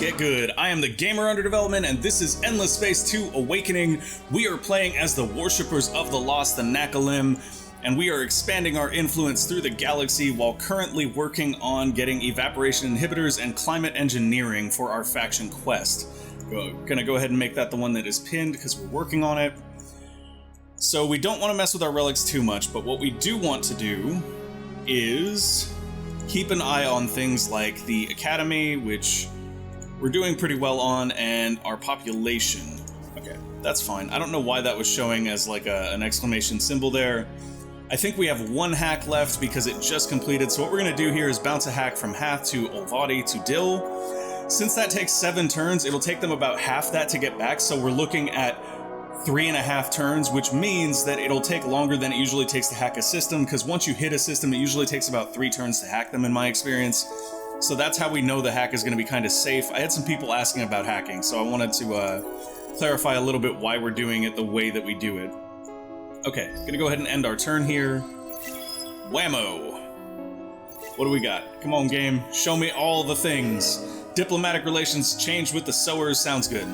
Get good. I am the gamer under development, and this is Endless Space 2 Awakening. We are playing as the worshippers of the lost, the Nakalim, and we are expanding our influence through the galaxy while currently working on getting evaporation inhibitors and climate engineering for our faction quest. Gonna go ahead and make that the one that is pinned because we're working on it. So we don't want to mess with our relics too much, but what we do want to do is keep an eye on things like the academy, which we're doing pretty well on, and our population. Okay, that's fine. I don't know why that was showing as like an exclamation symbol there. I think we have one hack left because it just completed, so what we're going to do here is bounce a hack from Hath to Olvadi to Dill. Since that takes 7 turns, it'll take them about half that to get back, so we're looking at 3.5 turns, which means that it'll take longer than it usually takes to hack a system, because once you hit a system, it usually takes about 3 turns to hack them in my experience. So that's how we know the hack is going to be kind of safe. I had some people asking about hacking, so I wanted to clarify a little bit why we're doing it the way that we do it. Okay, gonna go ahead and end our turn here. Whammo! What do we got? Come on, game. Show me all the things. Diplomatic relations changed with the sowers. Sounds good.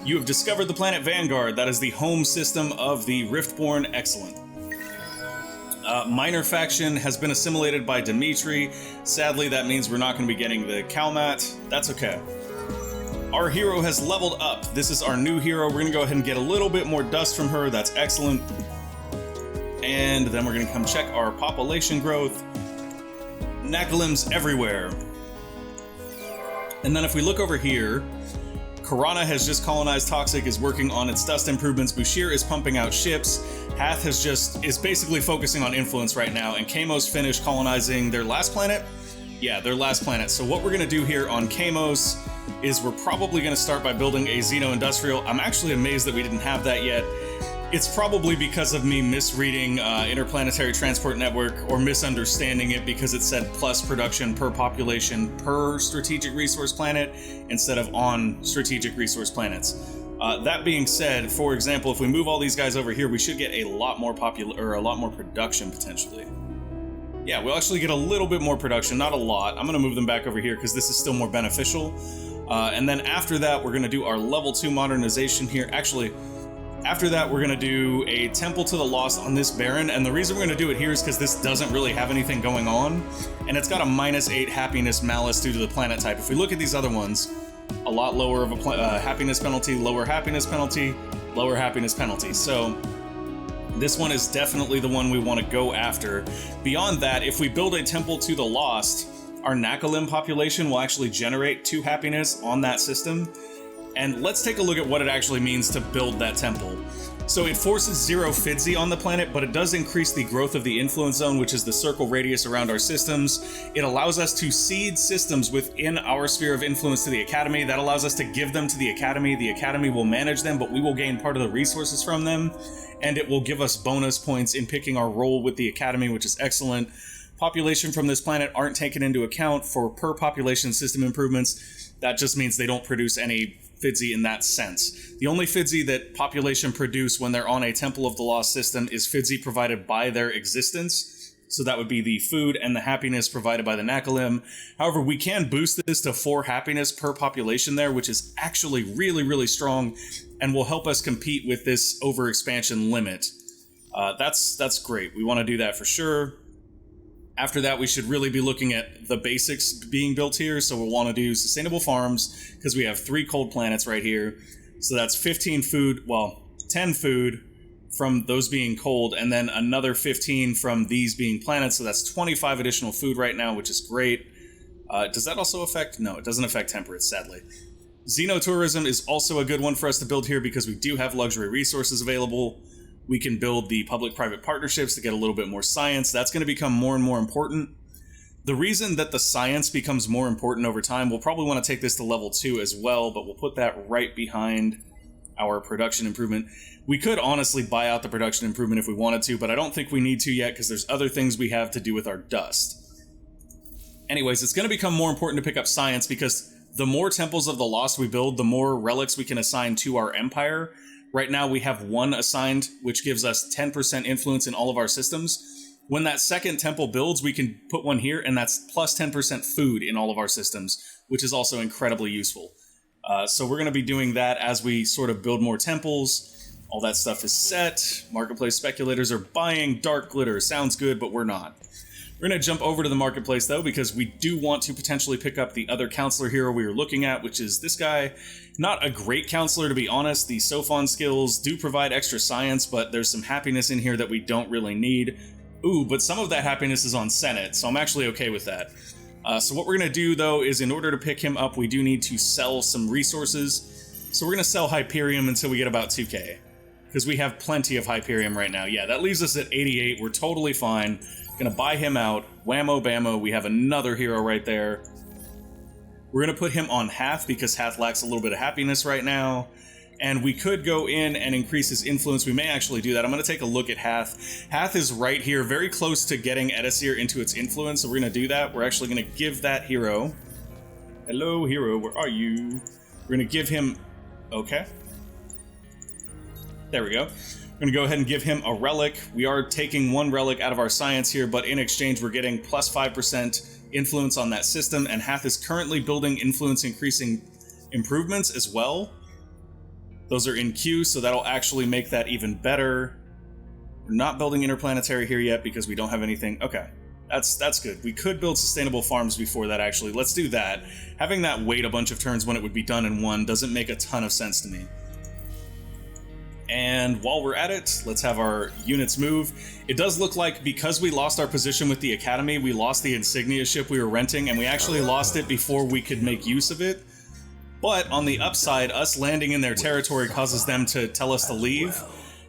You have discovered the planet Vanguard. That is the home system of the Riftborn. Excellent. Minor faction has been assimilated by Dimitri. Sadly, that means we're not going to be getting the Kalmat. That's okay. Our hero has leveled up. This is our new hero. We're going to go ahead and get a little bit more dust from her. That's excellent. And then we're going to come check our population growth. Nakalim's everywhere. And then if we look over here, Karana has just colonized Toxic, is working on its dust improvements. Bushir is pumping out ships. Hath is basically focusing on influence right now, and Kamos finished colonizing their last planet? Yeah, their last planet. So what we're going to do here on Kamos is we're probably going to start by building a Xeno-Industrial. I'm actually amazed that we didn't have that yet. It's probably because of me misreading Interplanetary Transport Network or misunderstanding it because it said plus production per population per strategic resource planet instead of on strategic resource planets. That being said, for example, if we move all these guys over here, we should get a lot more production potentially. Yeah, we'll actually get a little bit more production, not a lot. I'm going to move them back over here because this is still more beneficial. And then after that, we're going to do our level 2 modernization here. Actually, after that, we're going to do a Temple to the Lost on this Baron, and the reason we're going to do it here is because this doesn't really have anything going on, and it's got a -8 happiness malice due to the planet type. If we look at these other ones, a lot lower of a happiness penalty, lower happiness penalty, lower happiness penalty. So this one is definitely the one we want to go after. Beyond that, if we build a Temple to the Lost, our Nakalim population will actually generate 2 happiness on that system. And let's take a look at what it actually means to build that temple. So it forces 0 Fidzi on the planet, but it does increase the growth of the influence zone, which is the circle radius around our systems. It allows us to seed systems within our sphere of influence to the Academy. That allows us to give them to the Academy. The Academy will manage them, but we will gain part of the resources from them. And it will give us bonus points in picking our role with the Academy, which is excellent. Population from this planet aren't taken into account for per population system improvements. That just means they don't produce any Fidzi in that sense. The only Fidzi that population produce when they're on a Temple of the Lost system is Fidzi provided by their existence. So that would be the food and the happiness provided by the Nakalim. However, we can boost this to 4 happiness per population there, which is actually really, really strong and will help us compete with this overexpansion limit. That's great. We want to do that for sure. After that, we should really be looking at the basics being built here. So we'll want to do sustainable farms because we have 3 cold planets right here. So that's 15 food, well, 10 food from those being cold, and then another 15 from these being planets. So that's 25 additional food right now, which is great. Does that also affect? No, it doesn't affect temperate, sadly. Xenotourism is also a good one for us to build here because we do have luxury resources available. We can build the public-private partnerships to get a little bit more science. That's going to become more and more important. The reason that the science becomes more important over time, we'll probably want to take this to level 2 as well, but we'll put that right behind our production improvement. We could honestly buy out the production improvement if we wanted to, but I don't think we need to yet because there's other things we have to do with our dust. Anyways, it's going to become more important to pick up science because the more Temples of the Lost we build, the more relics we can assign to our empire. Right now we have 1 assigned, which gives us 10% influence in all of our systems. When that second temple builds, we can put one here, and that's plus 10% food in all of our systems, which is also incredibly useful. So we're going to be doing that as we sort of build more temples. All that stuff is set. Marketplace speculators are buying dark glitter. Sounds good, but we're not. We're going to jump over to the marketplace, though, because we do want to potentially pick up the other counselor hero we were looking at, which is this guy. Not a great counselor, to be honest. The Sophon skills do provide extra science, but there's some happiness in here that we don't really need. Ooh, but some of that happiness is on Senate, so I'm actually okay with that. So what we're going to do, though, is in order to pick him up, we do need to sell some resources. So we're going to sell Hyperium until we get about 2k, because we have plenty of Hyperium right now. Yeah, that leaves us at 88. We're totally fine. Gonna buy him out. Whammo bammo, we have another hero right there. We're gonna put him on Hath, because Hath lacks a little bit of happiness right now. And we could go in and increase his influence. We may actually do that. I'm going to take a look at Hath. Hath is right here, very close to getting Edisir into its influence, so we're going to do that. We're actually going to give that hero... Hello, hero, where are you? We're going to give him... Okay. There we go. We're going to go ahead and give him a relic. We are taking one relic out of our science here, but in exchange we're getting plus 5% influence on that system, and Hath is currently building influence increasing improvements as well. Those are in queue, so that'll actually make that even better. We're not building interplanetary here yet because we don't have anything. Okay, that's good. We could build sustainable farms before that, actually. Let's do that. Having that wait a bunch of turns when it would be done in one doesn't make a ton of sense to me. And while we're at it, let's have our units move. It does look like because we lost our position with the Academy, we lost the insignia ship we were renting, and we actually lost it before we could make use of it. But on the upside, us landing in their territory causes them to tell us to leave.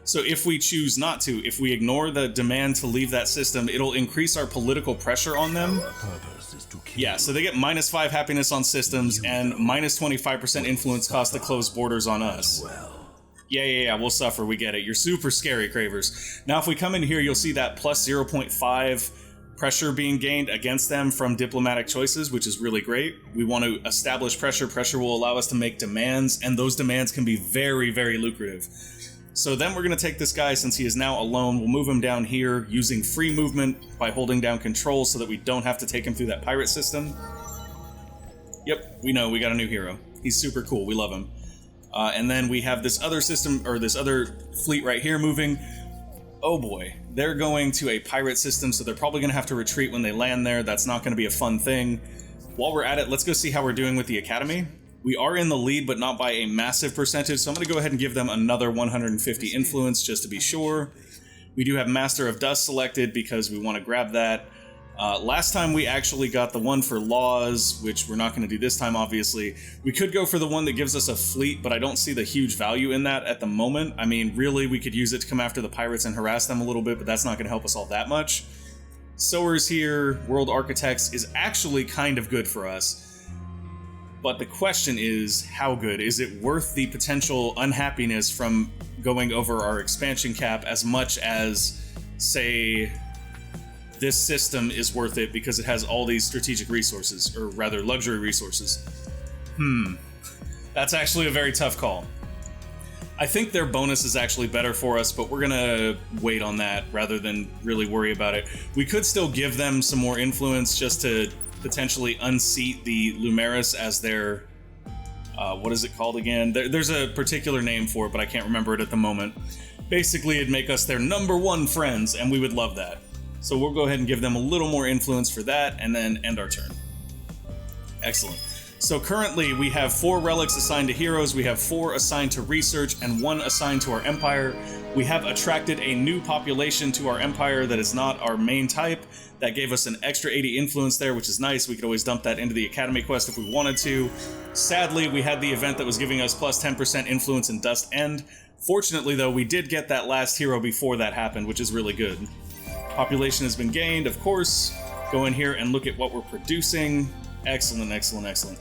So if we choose not to, if we ignore the demand to leave that system, it'll increase our political pressure on them. Yeah, so they get minus 5 happiness on systems and minus 25% influence cost to close borders on us. Yeah, we'll suffer, we get it. You're super scary, Cravers. Now if we come in here, you'll see that plus 0.5 pressure being gained against them from diplomatic choices, which is really great. We want to establish pressure. Pressure will allow us to make demands, and those demands can be very, very lucrative. So then we're going to take this guy, since he is now alone, we'll move him down here using free movement by holding down control so that we don't have to take him through that pirate system. Yep, we know, we got a new hero. He's super cool, we love him. And then we have this other system, or this other fleet right here moving. Oh boy, they're going to a pirate system, so they're probably going to have to retreat when they land there. That's not going to be a fun thing. While we're at it, let's go see how we're doing with the Academy. We are in the lead, but not by a massive percentage, so I'm going to go ahead and give them another 150 influence just to be sure. We do have Master of Dust selected because we want to grab that. Last time we actually got the one for laws, which we're not going to do this time, obviously. We could go for the one that gives us a fleet, but I don't see the huge value in that at the moment. I mean, really, we could use it to come after the pirates and harass them a little bit, but that's not going to help us all that much. Sowers here, World Architects is actually kind of good for us. But the question is, how good? Is it worth the potential unhappiness from going over our expansion cap as much as, say, this system is worth it because it has all these strategic resources, or rather luxury resources? That's actually a very tough call. I think their bonus is actually better for us, but we're gonna wait on that rather than really worry about it. We could still give them some more influence just to potentially unseat the Lumeris as their, what is it called again? There's a particular name for it, but I can't remember it at the moment. Basically, it'd make us their #1 friends, and we would love that. So we'll go ahead and give them a little more influence for that, and then end our turn. Excellent. So currently we have 4 relics assigned to heroes, we have 4 assigned to research, and 1 assigned to our empire. We have attracted a new population to our empire that is not our main type. That gave us an extra 80 influence there, which is nice. We could always dump that into the Academy quest if we wanted to. Sadly, we had the event that was giving us plus 10% influence in Dust End. Fortunately, though, we did get that last hero before that happened, which is really good. Population has been gained, of course. Go in here and look at what we're producing. Excellent, excellent, excellent.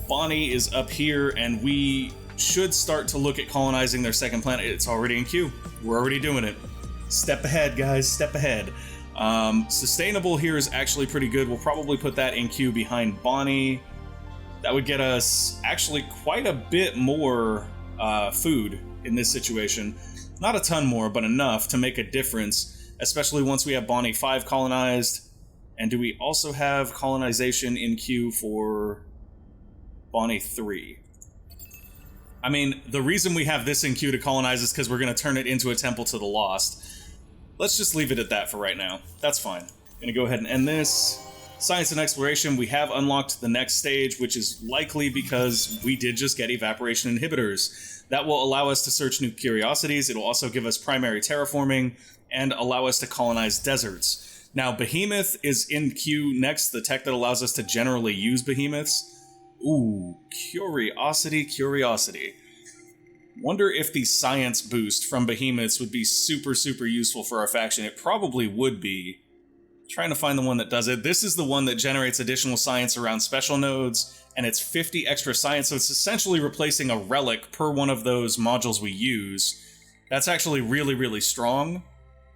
Bonnie is up here, and we should start to look at colonizing their second planet. It's already in queue. We're already doing it. Step ahead, guys, step ahead. Sustainable here is actually pretty good. We'll probably put that in queue behind Bonnie. That would get us actually quite a bit more food in this situation. Not a ton more, but enough to make a difference. especially once we have Bonnie 5 colonized. And do we also have colonization in queue for Bonnie 3? I mean, the reason we have this in queue to colonize is because we're going to turn it into a temple to the lost. Let's just leave it at that for right now. That's fine. Going to go ahead and end this. Science and exploration, we have unlocked the next stage, which is likely because we did just get evaporation inhibitors. That will allow us to search new curiosities. It'll also give us primary terraforming and allow us to colonize deserts. Now, Behemoth is in queue next, the tech that allows us to generally use Behemoths. Ooh, curiosity. Wonder if the science boost from Behemoths would be super useful for our faction. It probably would be. Trying to find the one that does it. This is the one that generates additional science around special nodes, and it's 50 extra science, so it's essentially replacing a relic per one of those modules we use. That's actually really strong.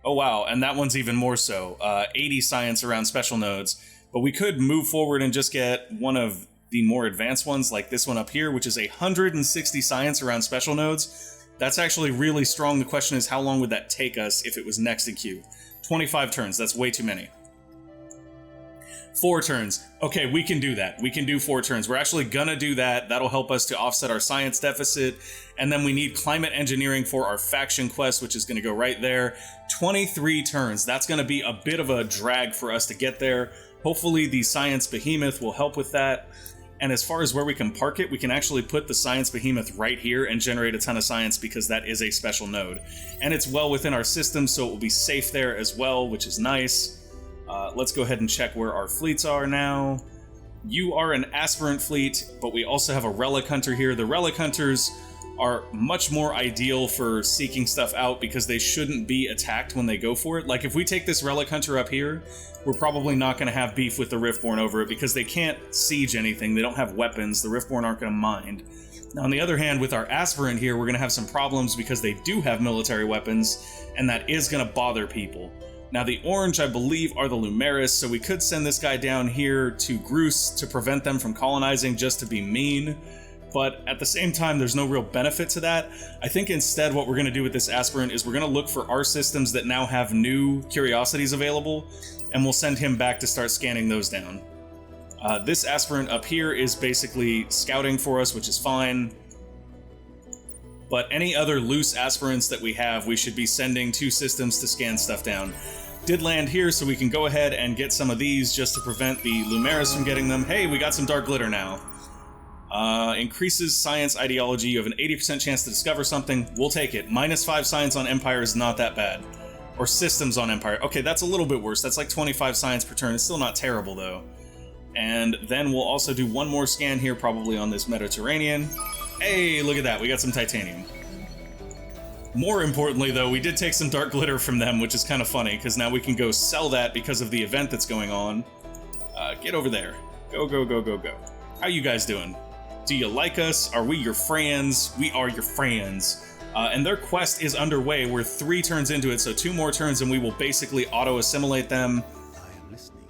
Oh wow, and that one's even more so. 80 science around special nodes. But we could move forward and just get one of the more advanced ones, like this one up here, which is 160 science around special nodes. That's actually really strong. The question is, how long would that take us if it was next in queue? 25 turns, that's way too many. 4 turns. Okay, we can do that. We can do 4 turns. We're actually gonna do that. That'll help us to offset our science deficit. And then we need climate engineering for our faction quest, which is gonna go right there. 23 turns. That's gonna be a bit of a drag for us to get there. Hopefully the science behemoth will help with that. And as far as where we can park it, we can actually put the science behemoth right here and generate a ton of science because that is a special node. And it's well within our system, so it will be safe there as well, which is nice. Let's go ahead and check where our fleets are now. You are an aspirant fleet, but we also have a relic hunter here. The relic hunters are much more ideal for seeking stuff out because they shouldn't be attacked when they go for it. Like if we take this relic hunter up here, we're probably not going to have beef with the Riftborn over it because they can't siege anything. They don't have weapons. The Riftborn aren't going to mind. Now, on the other hand, with our aspirant here, we're going to have some problems because they do have military weapons, and that is going to bother people. Now, the orange, I believe, are the Lumeris, so we could send this guy down here to Groose to prevent them from colonizing just to be mean. But at the same time, there's no real benefit to that. I think instead what we're going to do with this aspirant is we're going to look for our systems that now have new curiosities available, and we'll send him back to start scanning those down. This aspirant up here is basically scouting for us, which is fine. But any other loose aspirants that we have, we should be sending to systems to scan stuff down. Did land here, so we can go ahead and get some of these just to prevent the Lumeris from getting them. Hey, we got some dark glitter now. Increases science ideology. You have an 80% chance to discover something. We'll take it. -5 science on Empire is not that bad. Or systems on Empire. Okay, that's a little bit worse. That's like 25 science per turn. It's still not terrible, though. And then we'll also do one more scan here, probably on this Mediterranean. Hey, look at that. We got some titanium. More importantly, though, we did take some dark glitter from them, which is kind of funny, because now we can go sell that because of the event that's going on. Get over there. Go. How you guys doing? Do you like us? Are we your friends? We are your friends. And their quest is underway. We're 3 turns into it, so 2 more turns and we will basically auto-assimilate them.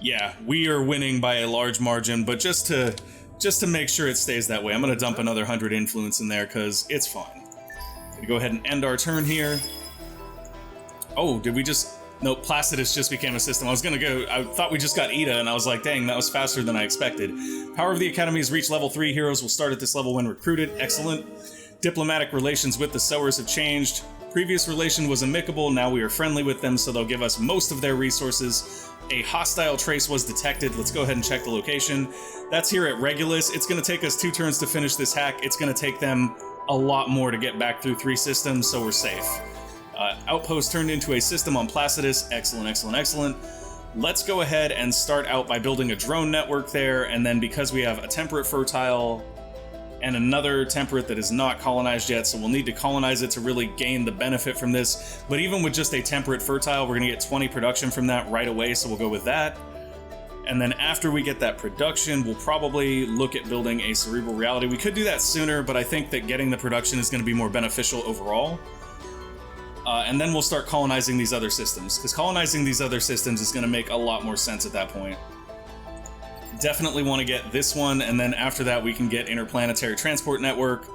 Yeah, we are winning by a large margin, but just to make sure it stays that way, I'm going to dump another 100 influence in there, because it's fine. Go ahead and end our turn here. Oh, did we just... Nope, Placidus just became a system. I thought we just got Ida, and I was like, dang, that was faster than I expected. Power of the Academy has reached level 3. Heroes will start at this level when recruited. Excellent. Diplomatic relations with the Sowers have changed. Previous relation was amicable, now we are friendly with them, so they'll give us most of their resources. A hostile trace was detected. Let's go ahead and check the location. That's here at Regulus. It's going to take us 2 turns to finish this hack. It's going to take them a lot more to get back through 3 systems, so we're safe. Outpost turned into a system on Placidus. Excellent. Let's go ahead and start out by building a drone network there, and then because we have a temperate fertile and another temperate that is not colonized yet, so we'll need to colonize it to really gain the benefit from this. But even with just a temperate fertile, we're going to get 20 production from that right away, so we'll go with that. And then after we get that production, we'll probably look at building a cerebral reality. We could do that sooner, but I think that getting the production is going to be more beneficial overall. And then we'll start colonizing these other systems, because colonizing these other systems is going to make a lot more sense at that point. Definitely want to get this one, and then after that we can get interplanetary transport network.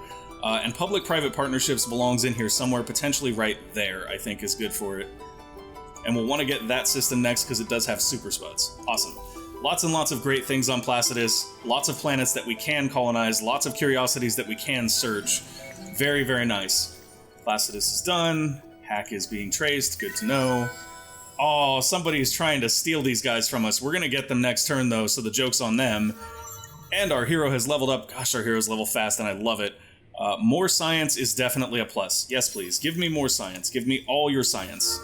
And public-private partnerships belongs in here somewhere, potentially right there, I think is good for it. and we'll want to get that system next because it does have super spuds. Awesome. Lots and lots of great things on Placidus, lots of planets that we can colonize, lots of curiosities that we can search. Very, very nice. Placidus is done. Hack is being traced. Good to know. Oh, somebody's trying to steal these guys from us. We're going to get them next turn, though, so the joke's on them. And our hero has leveled up. Gosh, our heroes level fast, and I love it. More science is definitely a plus. Yes, please. Give me more science. Give me all your science.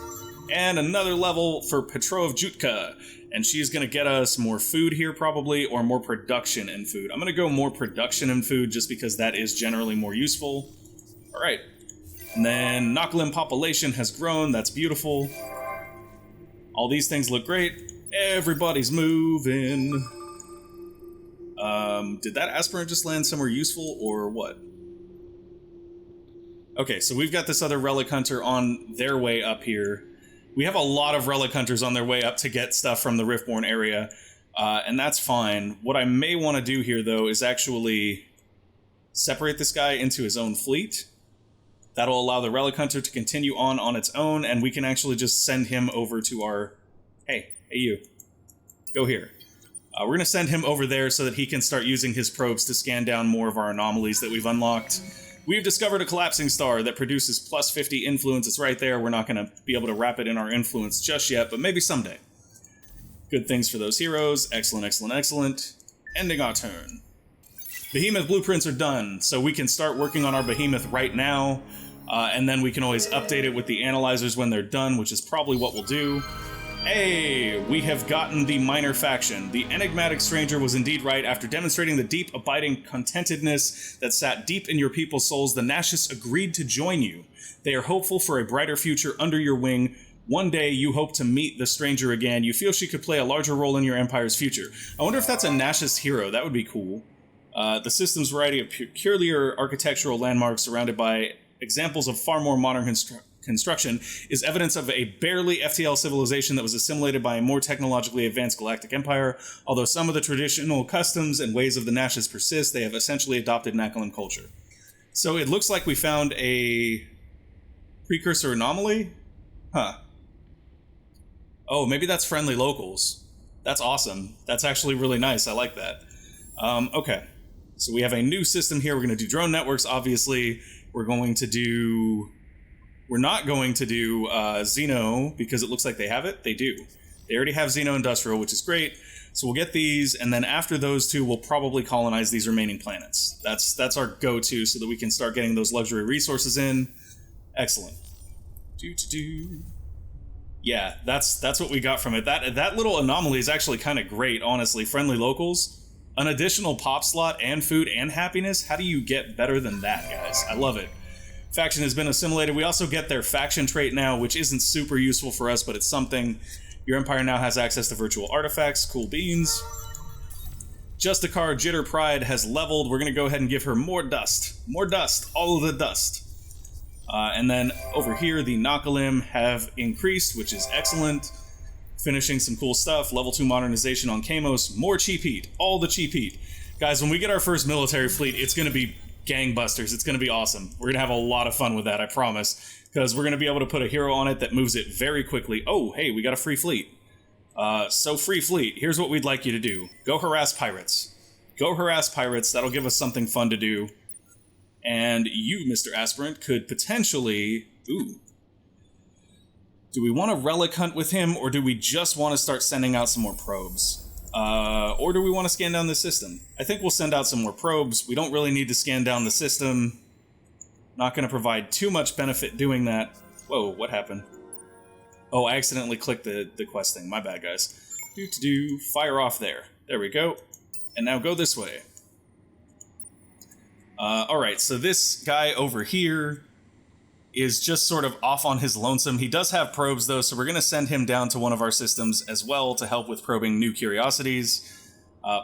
And another level for Petrov Jutka. And she's going to get us more food here, probably, or more production in food. I'm going to go more production in food, just because that is generally more useful. All right. And then Nakalim population has grown. That's beautiful. All these things look great. Everybody's moving. Did that aspirant just land somewhere useful, or what? Okay, so we've got this other relic hunter on their way up here. We have a lot of relic hunters on their way up to get stuff from the Riftborn area, and that's fine. What I may want to do here, though, is actually separate this guy into his own fleet. That'll allow the relic hunter to continue on its own, and we can actually just send him over to our... Hey you. Go here. We're going to send him over there so that he can start using his probes to scan down more of our anomalies that we've unlocked. We've discovered a collapsing star that produces plus 50 influence. It's right there. We're not going to be able to wrap it in our influence just yet, but maybe someday. Good things for those heroes. Excellent, excellent, excellent. Ending our turn. Behemoth blueprints are done, so we can start working on our behemoth right now, and then we can always update it with the analyzers when they're done, which is probably what we'll do. Hey, we have gotten the minor faction. The enigmatic stranger was indeed right. After demonstrating the deep, abiding contentedness that sat deep in your people's souls, the Nashis agreed to join you. They are hopeful for a brighter future under your wing. One day, you hope to meet the stranger again. You feel she could play a larger role in your empire's future. I wonder if that's a Nashis hero. That would be cool. The system's variety of peculiar architectural landmarks surrounded by examples of far more modern construction is evidence of a barely FTL civilization that was assimilated by a more technologically advanced galactic empire. Although some of the traditional customs and ways of the Nashis persist, they have essentially adopted Nakalim culture. So it looks like we found a precursor anomaly? Huh. Oh, maybe that's friendly locals. That's awesome. That's actually really nice. I like that. Okay. So we have a new system here. We're going to do drone networks, obviously. We're not going to do Xeno, because it looks like they have it. They do. They already have Xeno Industrial, which is great. So we'll get these, and then after those two, we'll probably colonize these remaining planets. That's our go-to, so that we can start getting those luxury resources in. Excellent. Yeah, that's what we got from it. That little anomaly is actually kind of great, honestly. Friendly locals. An additional pop slot and food and happiness? How do you get better than that, guys? I love it. Faction has been assimilated. We also get their faction trait now, which isn't super useful for us, but it's something. Your empire now has access to virtual artifacts. Cool beans. Justicar Jitter Pride has leveled. We're going to go ahead and give her more dust. More dust. All of the dust. And then over here, the Nakalim have increased, which is excellent. Finishing some cool stuff. Level 2 modernization on Kamos. More cheap heat. All the cheap heat. Guys, when we get our first military fleet, it's going to be gangbusters. It's going to be awesome. We're going to have a lot of fun with that, I promise. Because we're going to be able to put a hero on it that moves it very quickly. Oh, hey, we got a free fleet. So free fleet. Here's what we'd like you to do. Go harass pirates. Go harass pirates. That'll give us something fun to do. And you, Mr. Aspirant, could potentially... Ooh. Do we want to relic hunt with him, or do we just want to start sending out some more probes? Or do we want to scan down the system? I think we'll send out some more probes. We don't really need to scan down the system. Not going to provide too much benefit doing that. Whoa, what happened? Oh, I accidentally clicked the quest thing. My bad, guys. Fire off there. There we go. And now go this way. Alright, so this guy over here is just sort of off on his lonesome. He does have probes, though, so we're going to send him down to one of our systems as well to help with probing new curiosities.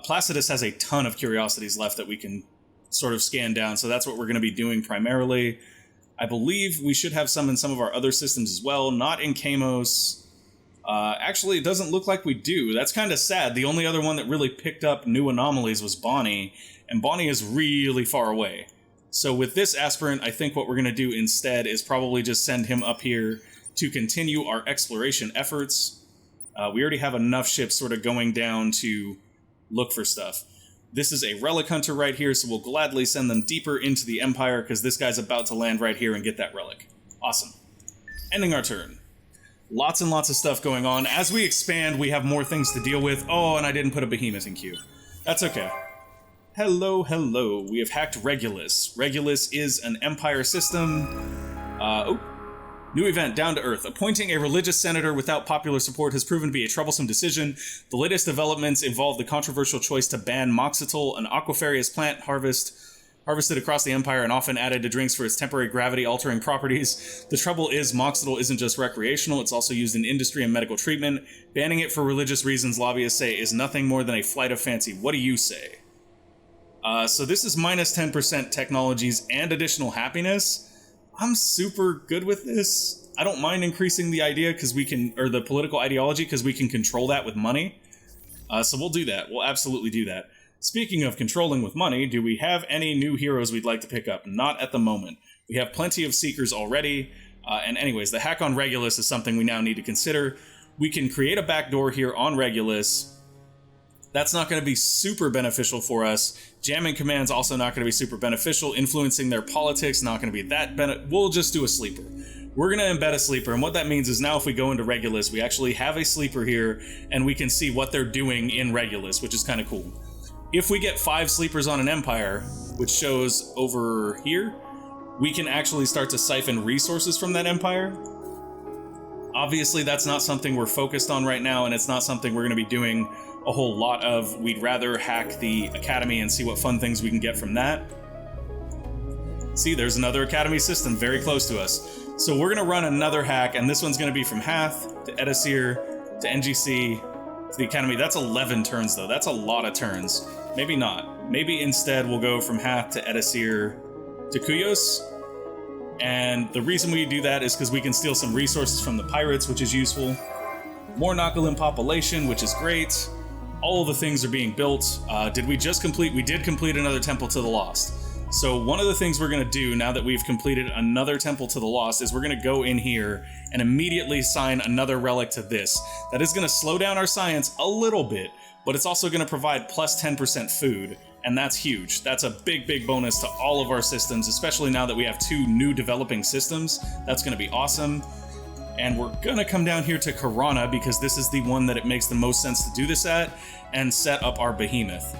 Placidus has a ton of curiosities left that we can sort of scan down, so that's what we're going to be doing primarily. I believe we should have some in some of our other systems as well, not in Kamos. Actually, it doesn't look like we do. That's kind of sad. The only other one that really picked up new anomalies was Bonnie, and Bonnie is really far away. So with this aspirant, I think what we're going to do instead is probably just send him up here to continue our exploration efforts. We already have enough ships sort of going down to look for stuff. This is a relic hunter right here, so we'll gladly send them deeper into the Empire because this guy's about to land right here and get that relic. Awesome. Ending our turn. Lots and lots of stuff going on. As we expand, we have more things to deal with. Oh, and I didn't put a behemoth in queue. That's okay. Hello, hello. We have hacked Regulus. Regulus is an Empire system. New event, down to earth. Appointing a religious senator without popular support has proven to be a troublesome decision. The latest developments involve the controversial choice to ban moxitol, an aquafarius plant harvested across the Empire and often added to drinks for its temporary gravity-altering properties. The trouble is, moxitol isn't just recreational, it's also used in industry and medical treatment. Banning it for religious reasons, lobbyists say, is nothing more than a flight of fancy. What do you say? So this is minus 10% technologies and additional happiness. I'm super good with this. I don't mind increasing the idea because we can, or the political ideology, because we can control that with money. So we'll do that. We'll absolutely do that. Speaking of controlling with money, do we have any new heroes we'd like to pick up? Not at the moment. We have plenty of Seekers already. And anyways, the hack on Regulus is something we now need to consider. We can create a backdoor here on Regulus. That's not going to be super beneficial for us. Jamming commands also not going to be super beneficial. Influencing their politics, not going to be that we'll just do a sleeper. We're going to embed a sleeper, and what that means is now if we go into Regulus, we actually have a sleeper here, and we can see what they're doing in Regulus, which is kind of cool. If we get 5 sleepers on an Empire, which shows over here, we can actually start to siphon resources from that Empire. Obviously, that's not something we're focused on right now, and it's not something we're going to be doing a whole lot of. We'd rather hack the Academy and see what fun things we can get from that. See, there's another Academy system very close to us. So we're going to run another hack, and this one's going to be from Hath to Edasir to NGC to the Academy. That's 11 turns, though. That's a lot of turns. Maybe not. Maybe instead we'll go from Hath to Edasir to Kuyos. And the reason we do that is because we can steal some resources from the pirates, which is useful. More Nakalim population, which is great. All of the things are being built. Did we just complete? We did complete another Temple to the Lost. So one of the things we're going to do now that we've completed another Temple to the Lost is we're going to go in here and immediately assign another relic to this. That is going to slow down our science a little bit, but it's also going to provide plus 10% food, and that's huge. That's a big, big bonus to all of our systems, especially now that we have 2 new developing systems. That's going to be awesome. And we're going to come down here to Karana because this is the one that it makes the most sense to do this at, and set up our behemoth.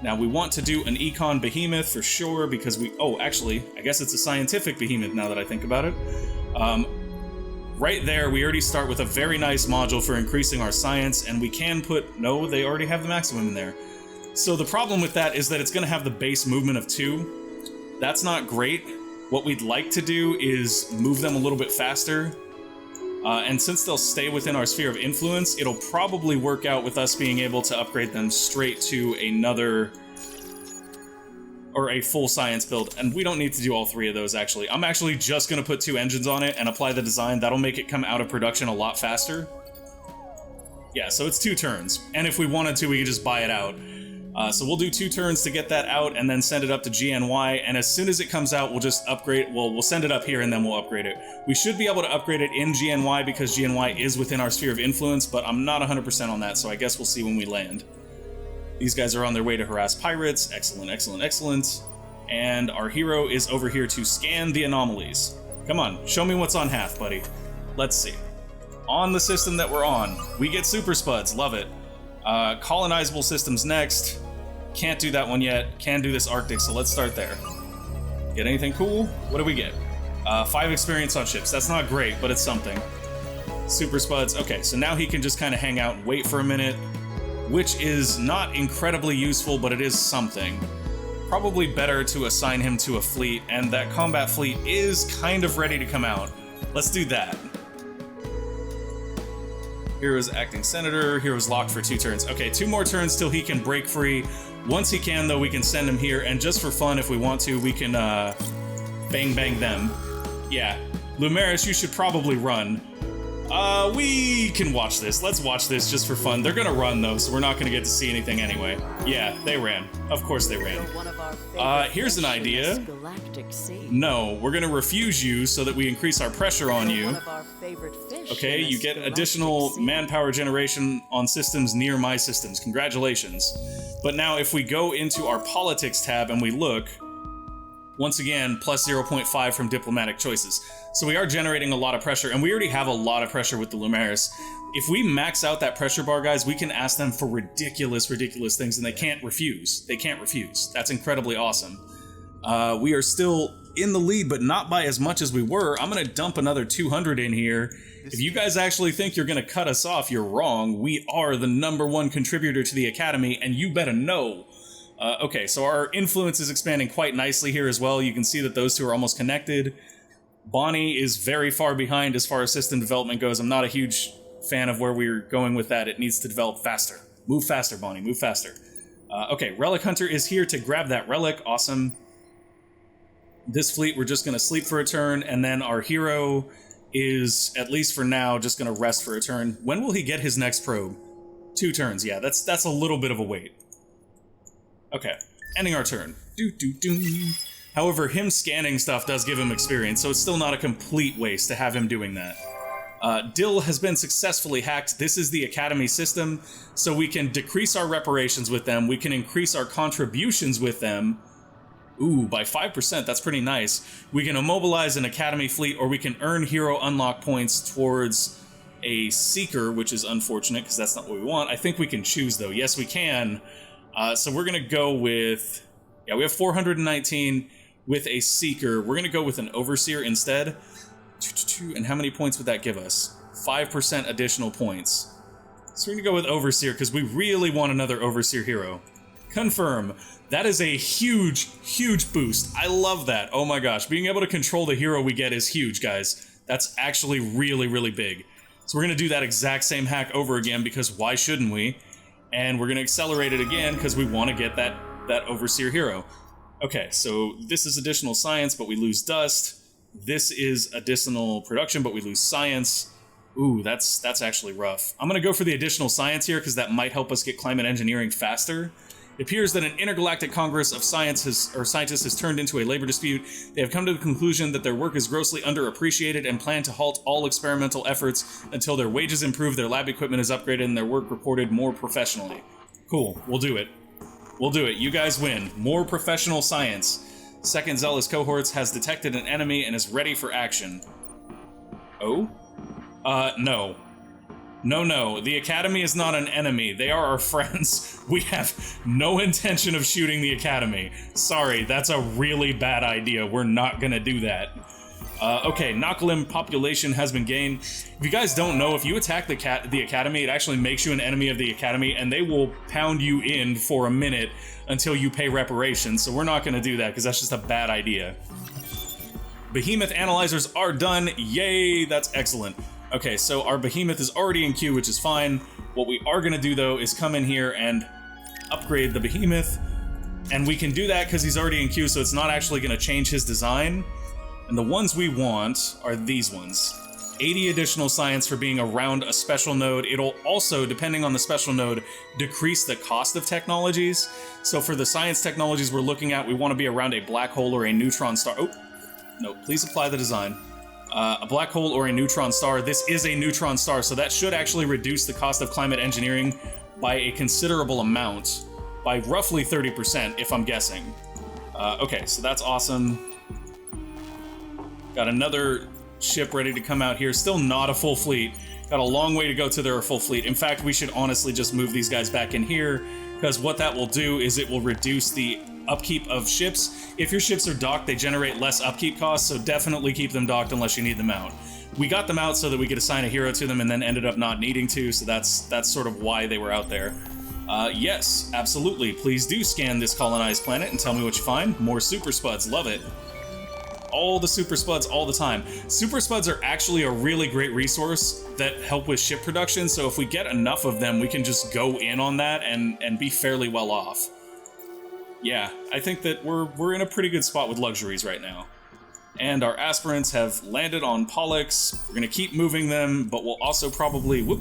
Now, we want to do an econ behemoth for sure because we... Oh, actually, I guess it's a scientific behemoth now that I think about it. Right there, we already start with a very nice module for increasing our science, and we can put... No, they already have the maximum in there. So the problem with that is that it's going to have the base movement of 2. That's not great. What we'd like to do is move them a little bit faster. And since they'll stay within our sphere of influence, it'll probably work out with us being able to upgrade them straight to another, or a full science build. And we don't need to do all 3 of those, actually. I'm actually just going to put 2 engines on it and apply the design. That'll make it come out of production a lot faster. Yeah, so it's 2 turns. And if we wanted to, we could just buy it out. So we'll do 2 turns to get that out and then send it up to GNY, and as soon as it comes out, we'll just upgrade. Well, we'll send it up here and then we'll upgrade it. We should be able to upgrade it in GNY because GNY is within our sphere of influence, but I'm not 100% on that, so I guess we'll see when we land. These guys are on their way to harass pirates. Excellent, excellent, excellent. And our hero is over here to scan the anomalies. Come on, show me what's on Hath, buddy. Let's see. On the system that we're on, we get super spuds. Love it. Colonizable systems next. Can't do that one yet. Can do this Arctic, so let's start there. Get anything cool? What do we get? 5 experience on ships. That's not great, but it's something. Super spuds. Okay, so now he can just kind of hang out and wait for a minute, which is not incredibly useful, but it is something. Probably better to assign him to a fleet, and that combat fleet is kind of ready to come out. Let's do that. Hero's acting senator. Hero's locked for 2 turns. Okay, 2 more turns till he can break free. Once he can, though, we can send him here, and just for fun, if we want to, we can bang bang them. Yeah, Lumeris, you should probably run. We can watch this. Let's watch this just for fun. They're gonna run, though, so we're not gonna get to see anything anyway. Yeah, they ran. Of course they ran. Here's an idea. No, we're gonna refuse you so that we increase our pressure on you. Okay, you get additional manpower generation on systems near my systems. Congratulations. But now if we go into our politics tab and we look, once again, plus 0.5 from diplomatic choices. So we are generating a lot of pressure, and we already have a lot of pressure with the Lumeris. If we max out that pressure bar, guys, we can ask them for ridiculous things, and they can't refuse. They can't refuse. That's incredibly awesome. We are still in the lead, but not by as much as we were. I'm going to dump another 200 in here. If you guys actually think you're going to cut us off, you're wrong. We are the #1 contributor to the Academy, and you better know. Okay, so our influence is expanding quite nicely here as well. You can see that those two are almost connected. Bonnie is very far behind as far as system development goes. I'm not a huge fan of where we're going with that. It needs to develop faster. Move faster, Bonnie. Move faster. Okay, Relic Hunter is here to grab that relic. Awesome. This fleet, we're just going to sleep for a turn, and then our hero is, at least for now, just going to rest for a turn. When will he get his next probe? 2 turns. Yeah, that's a little bit of a wait. Okay, ending our turn. However, him scanning stuff does give him experience, so it's still not a complete waste to have him doing that. Dill has been successfully hacked. This is the Academy system, so we can decrease our reparations with them. We can increase our contributions with them. Ooh, by 5%, that's pretty nice. We can immobilize an Academy fleet, or we can earn hero unlock points towards a Seeker, which is unfortunate, because that's not what we want. I think we can choose, though. Yes, we can. So we're going to go with... Yeah, we have 419 with a Seeker. We're going to go with an Overseer instead. And how many points would that give us? 5% additional points. So we're going to go with Overseer, because we really want another Overseer hero. Confirm. That is a huge boost. I love that. Oh my gosh. Being able to control the hero we get is huge, guys. That's actually really big. So we're going to do that exact same hack over again, because why shouldn't we? And we're going to accelerate it again, because we want to get that Overseer hero. Okay, so this is additional science, but we lose dust. This is additional production, but we lose science. Ooh, that's actually rough. I'm going to go for the additional science here, because that might help us get climate engineering faster. It appears that an intergalactic congress of scientists has turned into a labor dispute. They have come to the conclusion that their work is grossly underappreciated and plan to halt all experimental efforts until their wages improve, their lab equipment is upgraded, and their work reported more professionally. Cool, we'll do it. We'll do it. You guys win. More professional science. Second Zealous Cohorts has detected an enemy and is ready for action. Oh? No. No. The Academy is not an enemy. They are our friends. We have no intention of shooting the Academy. Sorry, that's a really bad idea. We're not gonna do that. Okay, Nakalim population has been gained. If you guys don't know, if you attack the Academy, it actually makes you an enemy of the Academy, and they will pound you in for a minute until you pay reparations, so we're not gonna do that, because that's just a bad idea. Behemoth analyzers are done. Yay, that's excellent. Okay, so our Behemoth is already in queue, which is fine. What we are going to do, though, is come in here and upgrade the Behemoth. And we can do that because he's already in queue, so it's not actually going to change his design. And the ones we want are these ones. 80 additional science for being around a special node. It'll also, depending on the special node, decrease the cost of technologies. So for the science technologies we're looking at, we want to be around a black hole or a neutron star. Oh, no, please apply the design. A black hole or a neutron star. This is a neutron star, so that should actually reduce the cost of climate engineering by a considerable amount, by roughly 30%, if I'm guessing. Okay, so that's awesome. Got another ship ready to come out here. Still not a full fleet. Got a long way to go to their full fleet. In fact, we should honestly just move these guys back in here, because what that will do is it will reduce the upkeep of ships. If your ships are docked, they generate less upkeep costs, so definitely keep them docked unless you need them out. We got them out so that we could assign a hero to them and then ended up not needing to, so that's sort of why they were out there. Yes, absolutely. Please do scan this colonized planet and tell me what you find. More super spuds, love it. All the super spuds all the time. Super spuds are actually a really great resource that help with ship production, so if we get enough of them, we can just go in on that and be fairly well off. Yeah, I think that we're in a pretty good spot with luxuries right now. And our aspirants have landed on Pollux. We're gonna keep moving them, but we'll also probably... Whoop!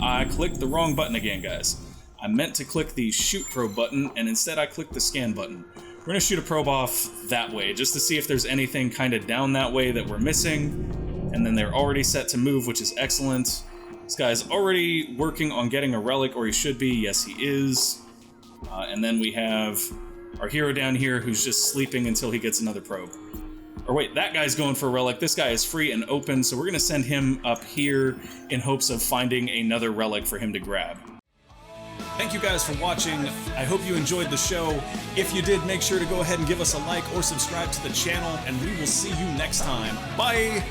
I clicked the wrong button again, guys. I meant to click the shoot probe button, and instead I clicked the scan button. We're gonna shoot a probe off that way, just to see if there's anything kind of down that way that we're missing. And then they're already set to move, which is excellent. This guy's already working on getting a relic, or he should be. Yes, he is. And then we have our hero down here who's just sleeping until he gets another probe. Or wait, that guy's going for a relic. This guy is free and open, so we're going to send him up here in hopes of finding another relic for him to grab. Thank you guys for watching. I hope you enjoyed the show. If you did, make sure to go ahead and give us a like or subscribe to the channel, and we will see you next time. Bye!